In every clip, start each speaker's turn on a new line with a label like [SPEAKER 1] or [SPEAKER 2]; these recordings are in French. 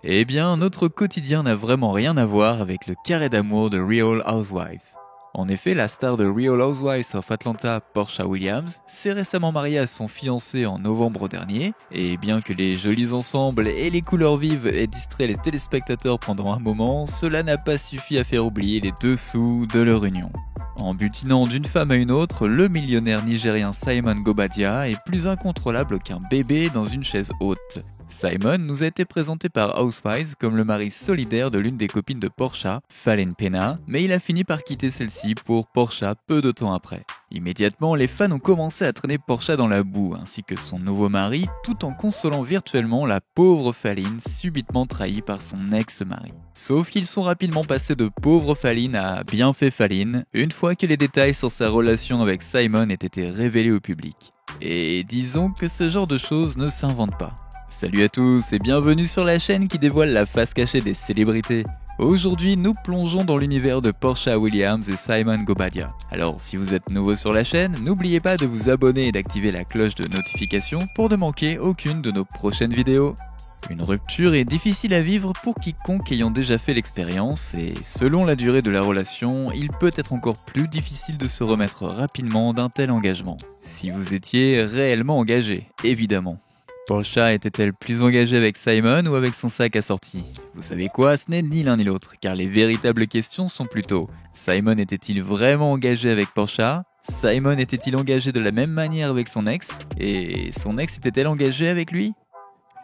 [SPEAKER 1] Eh bien, notre quotidien n'a vraiment rien à voir avec le carré d'amour de Real Housewives. En effet, la star de Real Housewives of Atlanta, Porsha Williams, s'est récemment mariée à son fiancé en novembre dernier, et bien que les jolis ensembles et les couleurs vives aient distrait les téléspectateurs pendant un moment, cela n'a pas suffi à faire oublier les dessous de leur union. En butinant d'une femme à une autre, le millionnaire nigérien Simon Gobadia est plus incontrôlable qu'un bébé dans une chaise haute. Simon nous a été présenté par Housewives comme le mari solidaire de l'une des copines de Porsha, Fallen Pena, mais il a fini par quitter celle-ci pour Porsha peu de temps après. Immédiatement, les fans ont commencé à traîner Porsha dans la boue, ainsi que son nouveau mari, tout en consolant virtuellement la pauvre Fallen subitement trahie par son ex-mari. Sauf qu'ils sont rapidement passés de pauvre Fallen à bien fait Fallen, une fois que les détails sur sa relation avec Simon aient été révélés au public. Et disons que ce genre de choses ne s'invente pas. Salut à tous et bienvenue sur la chaîne qui dévoile la face cachée des célébrités. Aujourd'hui, nous plongeons dans l'univers de Porsha Williams et Simon Gobadia. Alors, si vous êtes nouveau sur la chaîne, n'oubliez pas de vous abonner et d'activer la cloche de notification pour ne manquer aucune de nos prochaines vidéos. Une rupture est difficile à vivre pour quiconque ayant déjà fait l'expérience et selon la durée de la relation, il peut être encore plus difficile de se remettre rapidement d'un tel engagement. Si vous étiez réellement engagé, évidemment. Porsha était-elle plus engagée avec Simon ou avec son sac assorti? Vous savez quoi, ce n'est ni l'un ni l'autre, car les véritables questions sont plutôt Simon était-il vraiment engagé avec Porsha? Simon était-il engagé de la même manière avec son ex? Et son ex était-elle engagée avec lui?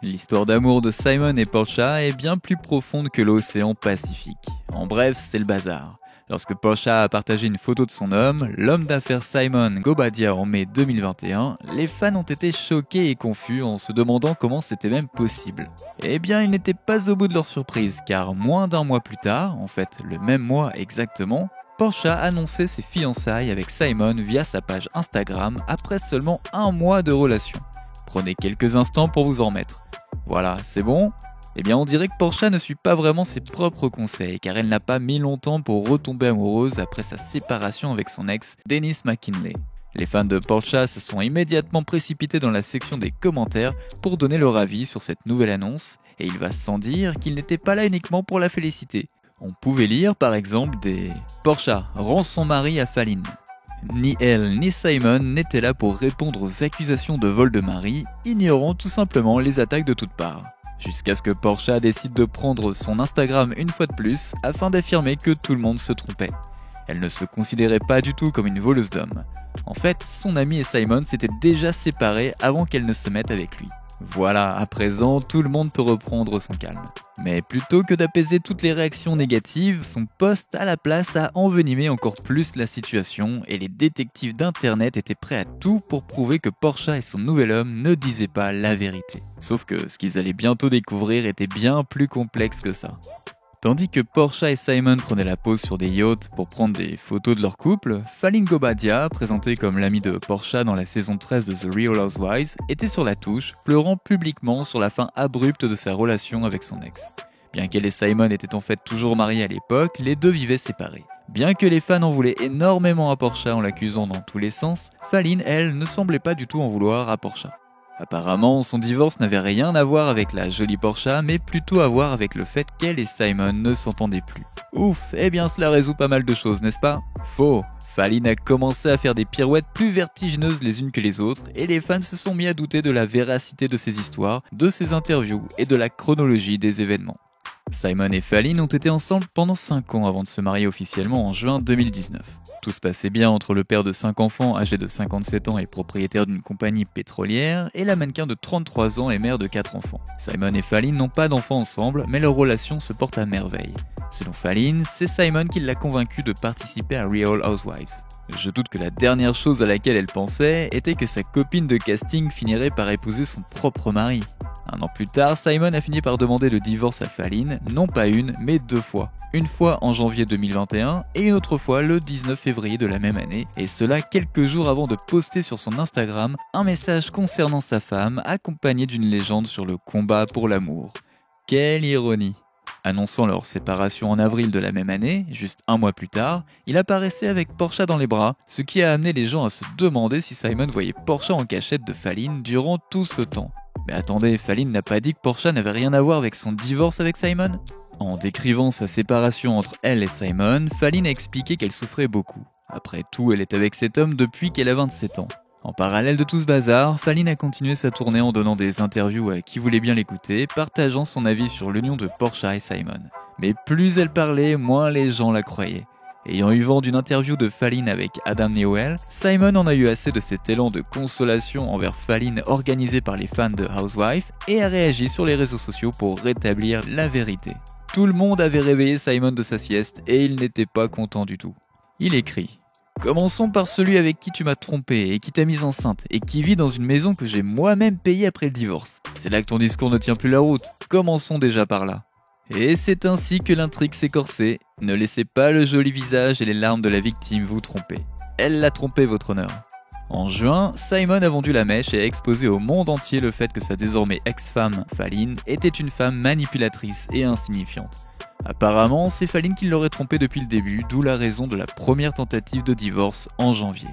[SPEAKER 1] L'histoire d'amour de Simon et Porsha est bien plus profonde que l'océan Pacifique. En bref, c'est le bazar. Lorsque Porsha a partagé une photo de son homme, l'homme d'affaires Simon Gobadia en mai 2021, les fans ont été choqués et confus en se demandant comment c'était même possible. Eh bien, ils n'étaient pas au bout de leur surprise, car moins d'un mois plus tard, en fait le même mois exactement, Porsha annonçait ses fiançailles avec Simon via sa page Instagram après seulement un mois de relation. Prenez quelques instants pour vous en remettre. Voilà, c'est bon ? Eh bien, on dirait que Porsha ne suit pas vraiment ses propres conseils, car elle n'a pas mis longtemps pour retomber amoureuse après sa séparation avec son ex, Dennis McKinley. Les fans de Porsha se sont immédiatement précipités dans la section des commentaires pour donner leur avis sur cette nouvelle annonce, et il va sans dire qu'il n'était pas là uniquement pour la féliciter. On pouvait lire par exemple des Porsha rend son mari à Fallen. Ni elle ni Simon n'étaient là pour répondre aux accusations de vol de mari, ignorant tout simplement les attaques de toutes parts. Jusqu'à ce que Porsha décide de prendre son Instagram une fois de plus afin d'affirmer que tout le monde se trompait. Elle ne se considérait pas du tout comme une voleuse d'hommes. En fait, son ami et Simon s'étaient déjà séparés avant qu'elle ne se mette avec lui. Voilà, à présent, tout le monde peut reprendre son calme. Mais plutôt que d'apaiser toutes les réactions négatives, son post à la place a envenimé encore plus la situation et les détectives d'internet étaient prêts à tout pour prouver que Porsha et son nouvel homme ne disaient pas la vérité. Sauf que ce qu'ils allaient bientôt découvrir était bien plus complexe que ça. Tandis que Porsha et Simon prenaient la pause sur des yachts pour prendre des photos de leur couple, Fallen Gobadia, présenté comme l'ami de Porsha dans la saison 13 de The Real Housewives, était sur la touche, pleurant publiquement sur la fin abrupte de sa relation avec son ex. Bien qu'elle et Simon étaient en fait toujours mariés à l'époque, les deux vivaient séparés. Bien que les fans en voulaient énormément à Porsha en l'accusant dans tous les sens, Fallen, elle, ne semblait pas du tout en vouloir à Porsha. Apparemment, son divorce n'avait rien à voir avec la jolie Porsha, mais plutôt à voir avec le fait qu'elle et Simon ne s'entendaient plus. Ouf, eh bien cela résout pas mal de choses, n'est-ce pas? Faux. Fallen a commencé à faire des pirouettes plus vertigineuses les unes que les autres, et les fans se sont mis à douter de la véracité de ses histoires, de ses interviews et de la chronologie des événements. Simon et Fallen ont été ensemble pendant 5 ans avant de se marier officiellement en juin 2019. Tout se passait bien entre le père de 5 enfants âgé de 57 ans et propriétaire d'une compagnie pétrolière et la mannequin de 33 ans et mère de 4 enfants. Simon et Fallen n'ont pas d'enfants ensemble, mais leur relation se porte à merveille. Selon Fallen, c'est Simon qui l'a convaincu de participer à Real Housewives. Je doute que la dernière chose à laquelle elle pensait était que sa copine de casting finirait par épouser son propre mari. Un an plus tard, Simon a fini par demander le divorce à Fallen, non pas une, mais 2 fois. Une fois en janvier 2021 et une autre fois le 19 février de la même année, et cela quelques jours avant de poster sur son Instagram un message concernant sa femme accompagné d'une légende sur le combat pour l'amour. Quelle ironie! Annonçant leur séparation en avril de la même année, juste un mois plus tard, il apparaissait avec Porsha dans les bras, ce qui a amené les gens à se demander si Simon voyait Porsha en cachette de Fallen durant tout ce temps. Mais attendez, Fallin n'a pas dit que Portia n'avait rien à voir avec son divorce avec Simon? En décrivant sa séparation entre elle et Simon, Fallin a expliqué qu'elle souffrait beaucoup. Après tout, elle est avec cet homme depuis qu'elle a 27 ans. En parallèle de tout ce bazar, Fallin a continué sa tournée en donnant des interviews à qui voulait bien l'écouter, partageant son avis sur l'union de Portia et Simon. Mais plus elle parlait, moins les gens la croyaient. Ayant eu vent d'une interview de Fallin avec Adam Newell, Simon en a eu assez de cet élan de consolation envers Fallin organisé par les fans de Housewives et a réagi sur les réseaux sociaux pour rétablir la vérité. Tout le monde avait réveillé Simon de sa sieste et il n'était pas content du tout. Il écrit: Commençons par celui avec qui tu m'as trompé et qui t'a mise enceinte et qui vit dans une maison que j'ai moi-même payée après le divorce. C'est là que ton discours ne tient plus la route. Commençons déjà par là. Et c'est ainsi que l'intrigue s'est corsée. Ne laissez pas le joli visage et les larmes de la victime vous tromper. Elle l'a trompé, votre honneur. En juin, Simon a vendu la mèche et a exposé au monde entier le fait que sa désormais ex-femme, Fallin, était une femme manipulatrice et insignifiante. Apparemment, c'est Fallin qui l'aurait trompé depuis le début, d'où la raison de la première tentative de divorce en janvier.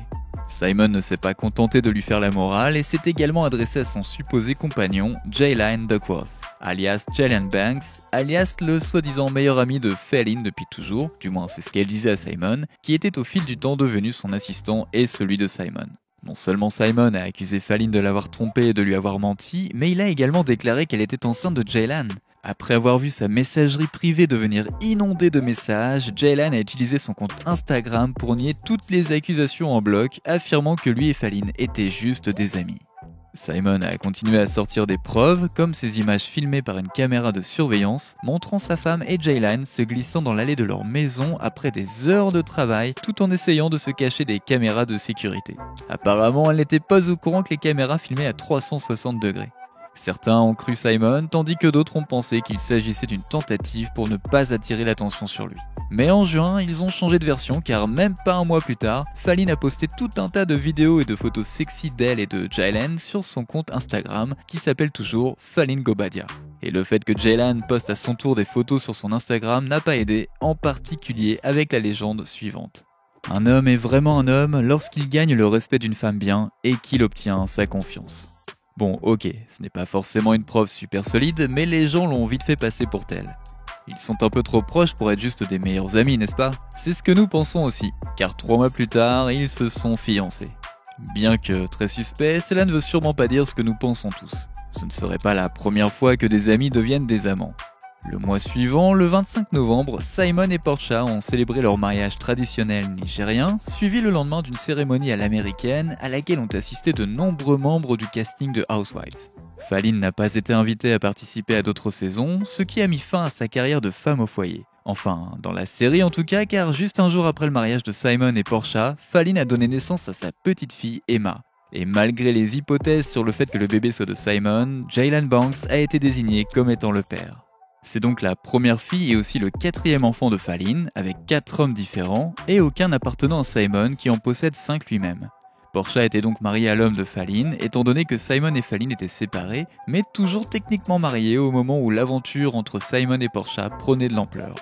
[SPEAKER 1] Simon ne s'est pas contenté de lui faire la morale et s'est également adressé à son supposé compagnon, Jaylan Duckworth, alias Jaylan Banks, alias le soi-disant meilleur ami de Fallin depuis toujours, du moins c'est ce qu'elle disait à Simon, qui était au fil du temps devenu son assistant et celui de Simon. Non seulement Simon a accusé Fallin de l'avoir trompé et de lui avoir menti, mais il a également déclaré qu'elle était enceinte de Jaylan. Après avoir vu sa messagerie privée devenir inondée de messages, Jaylan a utilisé son compte Instagram pour nier toutes les accusations en bloc, affirmant que lui et Fallin étaient juste des amis. Simon a continué à sortir des preuves, comme ces images filmées par une caméra de surveillance, montrant sa femme et Jaylan se glissant dans l'allée de leur maison après des heures de travail, tout en essayant de se cacher des caméras de sécurité. Apparemment, elle n'était pas au courant que les caméras filmaient à 360 degrés. Certains ont cru Simon, tandis que d'autres ont pensé qu'il s'agissait d'une tentative pour ne pas attirer l'attention sur lui. Mais en juin, ils ont changé de version car même pas un mois plus tard, Fallin a posté tout un tas de vidéos et de photos sexy d'elle et de Jaylan sur son compte Instagram qui s'appelle toujours Fallin Gobadia. Et le fait que Jaylan poste à son tour des photos sur son Instagram n'a pas aidé, en particulier avec la légende suivante. Un homme est vraiment un homme lorsqu'il gagne le respect d'une femme bien et qu'il obtient sa confiance. Bon, ok, ce n'est pas forcément une preuve super solide, mais les gens l'ont vite fait passer pour tel. Ils sont un peu trop proches pour être juste des meilleurs amis, n'est-ce pas? C'est ce que nous pensons aussi, car 3 mois plus tard, ils se sont fiancés. Bien que très suspect, cela ne veut sûrement pas dire ce que nous pensons tous. Ce ne serait pas la première fois que des amis deviennent des amants. Le mois suivant, le 25 novembre, Simon et Portia ont célébré leur mariage traditionnel nigérien, suivi le lendemain d'une cérémonie à l'américaine à laquelle ont assisté de nombreux membres du casting de Housewives. Fallin n'a pas été invitée à participer à d'autres saisons, ce qui a mis fin à sa carrière de femme au foyer. Enfin, dans la série en tout cas, car juste un jour après le mariage de Simon et Portia, Fallin a donné naissance à sa petite fille Emma. Et malgré les hypothèses sur le fait que le bébé soit de Simon, Jaylan Banks a été désigné comme étant le père. C'est donc la première fille et aussi le 4e enfant de Fallin, avec 4 hommes différents, et aucun appartenant à Simon qui en possède 5 lui-même. Portia était donc mariée à l'homme de Fallin, étant donné que Simon et Fallin étaient séparés, mais toujours techniquement mariés au moment où l'aventure entre Simon et Portia prenait de l'ampleur.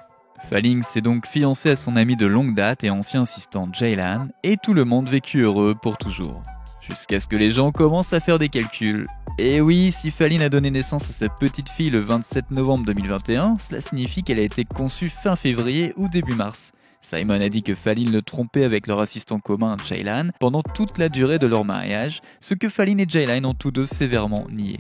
[SPEAKER 1] Fallin s'est donc fiancé à son ami de longue date et ancien assistant Jaylan, et tout le monde vécut heureux pour toujours. Jusqu'à ce que les gens commencent à faire des calculs. Et oui, si Fallin a donné naissance à sa petite fille le 27 novembre 2021, cela signifie qu'elle a été conçue fin février ou début mars. Simon a dit que Fallin le trompait avec leur assistant commun Jaylan pendant toute la durée de leur mariage, ce que Fallin et Jaylan ont tous deux sévèrement nié.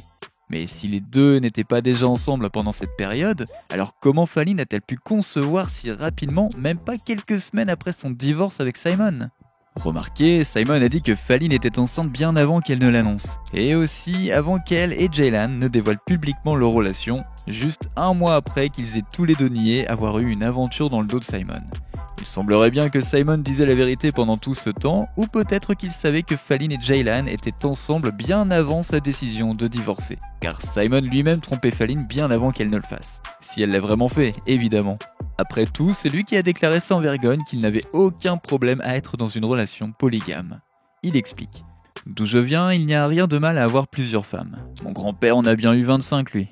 [SPEAKER 1] Mais si les deux n'étaient pas déjà ensemble pendant cette période, alors comment Fallin a-t-elle pu concevoir si rapidement, même pas quelques semaines après son divorce avec Simon ? Remarquez, Simon a dit que Fallin était enceinte bien avant qu'elle ne l'annonce, et aussi avant qu'elle et Jaylan ne dévoilent publiquement leur relation, juste un mois après qu'ils aient tous les deux nié avoir eu une aventure dans le dos de Simon. Il semblerait bien que Simon disait la vérité pendant tout ce temps, ou peut-être qu'il savait que Fallin et Jaylan étaient ensemble bien avant sa décision de divorcer. Car Simon lui-même trompait Fallin bien avant qu'elle ne le fasse. Si elle l'a vraiment fait, évidemment. Après tout, c'est lui qui a déclaré sans vergogne qu'il n'avait aucun problème à être dans une relation polygame. Il explique. D'où je viens, il n'y a rien de mal à avoir plusieurs femmes. Mon grand-père en a bien eu 25 lui.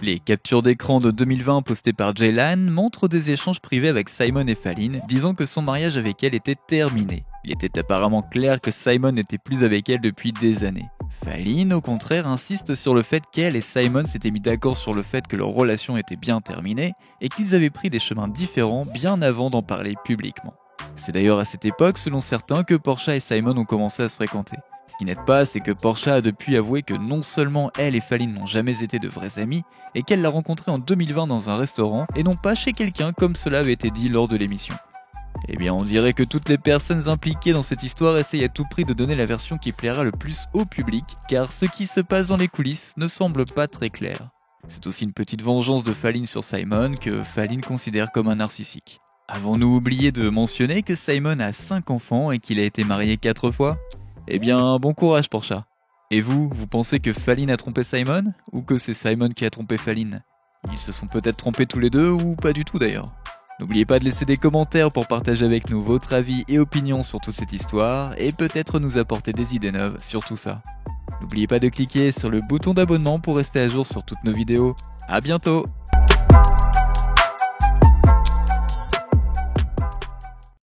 [SPEAKER 1] Les captures d'écran de 2020 postées par Jaylan montrent des échanges privés avec Simon et Fallin, disant que son mariage avec elle était terminé. Il était apparemment clair que Simon n'était plus avec elle depuis des années. Falynn, au contraire, insiste sur le fait qu'elle et Simon s'étaient mis d'accord sur le fait que leur relation était bien terminée et qu'ils avaient pris des chemins différents bien avant d'en parler publiquement. C'est d'ailleurs à cette époque, selon certains, que Portia et Simon ont commencé à se fréquenter. Ce qui n'aide pas, c'est que Portia a depuis avoué que non seulement elle et Falynn n'ont jamais été de vrais amis, et qu'elle l'a rencontré en 2020 dans un restaurant, et non pas chez quelqu'un comme cela avait été dit lors de l'émission. Eh bien, on dirait que toutes les personnes impliquées dans cette histoire essayent à tout prix de donner la version qui plaira le plus au public, car ce qui se passe dans les coulisses ne semble pas très clair. C'est aussi une petite vengeance de Falynn sur Simon que Falynn considère comme un narcissique. Avons-nous oublié de mentionner que Simon a 5 enfants et qu'il a été marié 4 fois ? Eh bien, bon courage Portia. Et vous pensez que Falynn a trompé Simon ? Ou que c'est Simon qui a trompé Falynn ? Ils se sont peut-être trompés tous les deux, ou pas du tout d'ailleurs. N'oubliez pas de laisser des commentaires pour partager avec nous votre avis et opinions sur toute cette histoire, et peut-être nous apporter des idées neuves sur tout ça. N'oubliez pas de cliquer sur le bouton d'abonnement pour rester à jour sur toutes nos vidéos. À bientôt!